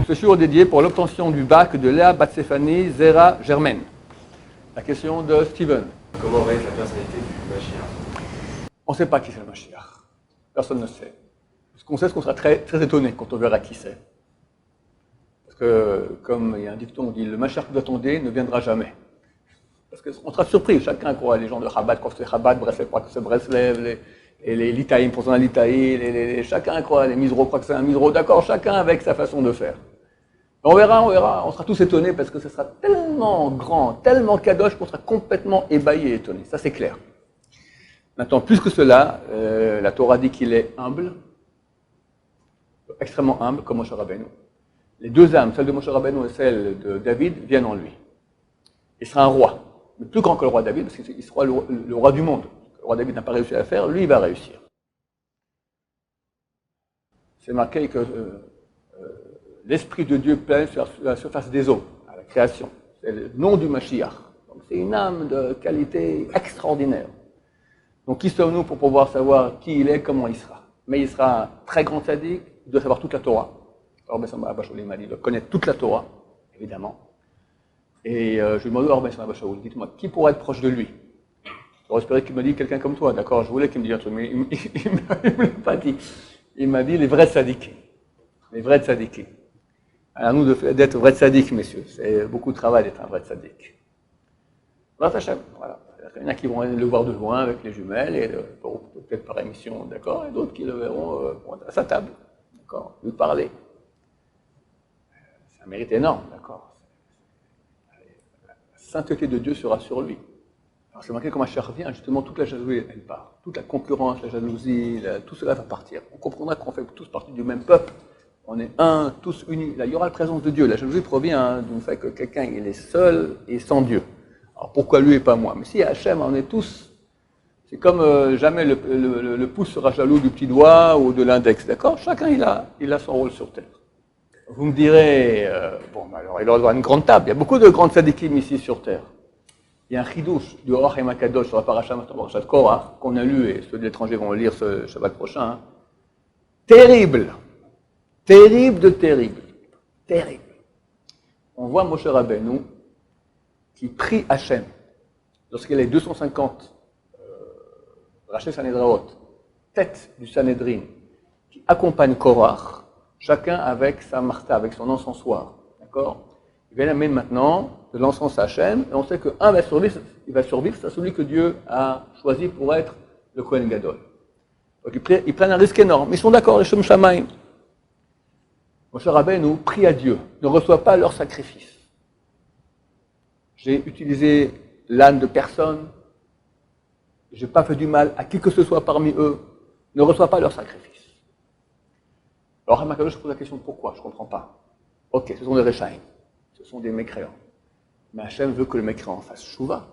ce shiur est dédié pour l'obtention du bac de Léa Batsefani Zera Germaine. La question de Steven. Comment va être la personnalité du Mashiach? On ne sait pas qui c'est le Mashiach. Personne ne sait. Ce qu'on sait, c'est qu'on sera très, très étonné quand on verra qui c'est. Parce que, comme il y a un dicton, on dit le Mashiach que vous attendez ne viendra jamais. Parce qu'on sera surpris, chacun croit, les gens de Chabad croient que c'est Chabad, Breslev croient que c'est Breslev, les Litaïm pour son Litaï, chacun croit, les Misro croient que c'est un Misro, d'accord, chacun avec sa façon de faire. On verra, on sera tous étonnés parce que ce sera tellement grand, tellement kadosh qu'on sera complètement ébahis et étonnés, ça c'est clair. Maintenant, plus que cela, la Torah dit qu'il est humble, extrêmement humble, comme Moshe Rabbeinu. Les deux âmes, celle de Moshe Rabbeinu et celle de David, viennent en lui. Il sera un roi, mais plus grand que le roi David, parce qu'il sera le roi du monde. Le roi David n'a pas réussi à faire, lui il va réussir. C'est marqué que l'Esprit de Dieu plaît sur la surface des eaux, à la création. C'est le nom du Mashiach. Donc c'est une âme de qualité extraordinaire. Donc qui sommes-nous pour pouvoir savoir qui il est, comment il sera? Mais il sera un très grand tzaddik, il doit savoir toute la Torah. Alors Ben Samma Abba Shaul m'a dit, il doit connaître toute la Torah, évidemment. Et je lui demande, alors Ben Samma Abba Shaul, dites-moi, qui pourrait être proche de lui? J'aurais espéré qu'il me dise quelqu'un comme toi, d'accord? Je voulais qu'il me dise un truc, mais il ne me l'a pas dit. Il m'a dit les vrais tzaddikim. Les vrais tzaddikim. À nous d'être vrais tzaddik, messieurs. C'est beaucoup de travail d'être un vrai tzaddik. Voilà. Il y en a qui vont le voir de loin avec les jumelles, et peut-être par émission, d'accord, et d'autres qui le verront à sa table, d'accord, lui parler. C'est un mérite énorme, d'accord. La sainteté de Dieu sera sur lui. Alors c'est marqué comme Mashiach revient, justement, toute la jalousie, elle part. Toute la concurrence, la jalousie, tout cela va partir. On comprendra qu'on fait tous partie du même peuple. On est un, tous unis. Là, il y aura la présence de Dieu. La jalousie provient du fait que quelqu'un il est seul et sans Dieu. Alors pourquoi lui et pas moi? Mais si Hachem, on est tous, c'est comme jamais le pouce sera jaloux du petit doigt ou de l'index, d'accord? Chacun il a son rôle sur terre. Vous me direz, alors il doit y avoir une grande table. Il y a beaucoup de grandes tzadikim ici sur terre. Il y a un chidouche du Or Haim HaKadosh sur la parasha de Korach qu'on a lu et ceux de l'étranger vont le lire ce Shabbat prochain. Hein. Terrible. Terrible de terrible. Terrible. On voit Moshe Rabbeinu qui prie Hachem lorsqu'il est 250 Raché Sanedraot, tête du Sanhedrin, qui accompagne Korach, chacun avec sa martha, avec son encensoir. D'accord? Il vient amener maintenant de l'encens à Hachem, et on sait qu'un va survivre, c'est celui que Dieu a choisi pour être le Kohen Gadol. Donc ils prennent un risque énorme, mais ils sont d'accord, les Shem Shamaim. Moshe Rabbeinu prie à Dieu, ne reçoit pas leur sacrifice. J'ai utilisé l'âne de personne, je n'ai pas fait du mal à qui que ce soit parmi eux, ne reçoit pas leur sacrifice. Alors, je pose la question pourquoi, je ne comprends pas. Ok, ce sont des Rechaim, ce sont des mécréants. Mais Hachem veut que le mécréant fasse chouva.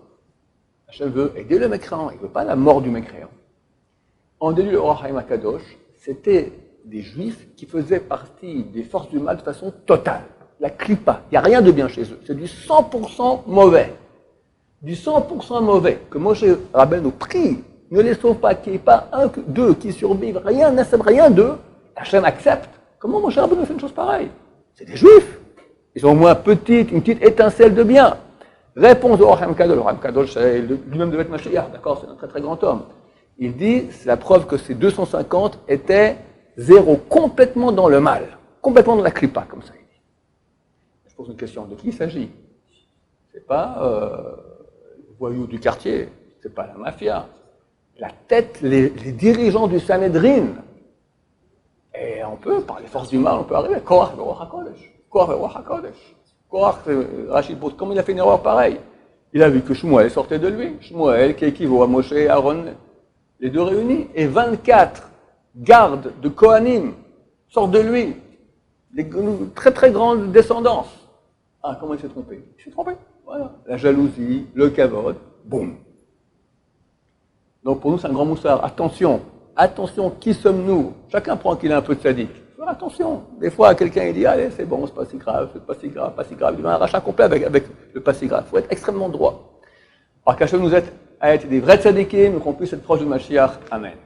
Hachem veut aider le mécréant, il ne veut pas la mort du mécréant. En début, le Or Haim HaKadosh, c'était des juifs qui faisaient partie des forces du mal de façon totale. La clipa, il n'y a rien de bien chez eux, c'est du 100% mauvais. Du 100% mauvais, que Moshe Rabbeinu prie, ne les sauve pas, qu'il n'y ait pas un, deux qui survivent, rien d'eux, Hachem accepte. Comment Moshe Rabbeinu fait une chose pareille? C'est des juifs. Ils ont au moins une petite étincelle de bien. Réponse de Or Haim HaKadosh. Or Haim HaKadosh, c'est lui-même devait être Mashiach, d'accord, c'est un très très grand homme. Il dit, c'est la preuve que ces 250 étaient zéro, complètement dans le mal, complètement dans la clipa, comme ça il dit. Je pose une question, de qui il s'agit? C'est pas le voyou du quartier, c'est pas la mafia. La tête, les dirigeants du Sanhedrin. Et on peut, par les forces du mal, on peut arriver à Korach et Ruach HaKodesh. Korach et Ruach HaKodesh. Korach, Rachid pose, comme il a fait une erreur pareille. Il a vu que Shmuel sortait de lui. Shmuel, qui équivaut à Moshe et Aaron, les deux réunis. Et 24 gardes de Kohanim sortent de lui. Une très très grande descendance. Ah, comment il s'est trompé? Il s'est trompé. Voilà. La jalousie, le kavod, boum. Donc pour nous, c'est un grand moussard. Attention, qui sommes-nous? Chacun prend qu'il a un peu de sadique. Faire attention. Des fois, quelqu'un il dit, allez, c'est bon, c'est pas si grave, pas si grave. Il y a un rachat complet avec le pas si grave. Il faut être extrêmement droit. Alors qu'Hachem nous aide à être des vrais tzadikim, qu'on puisse être proche du Mashiach. Amen.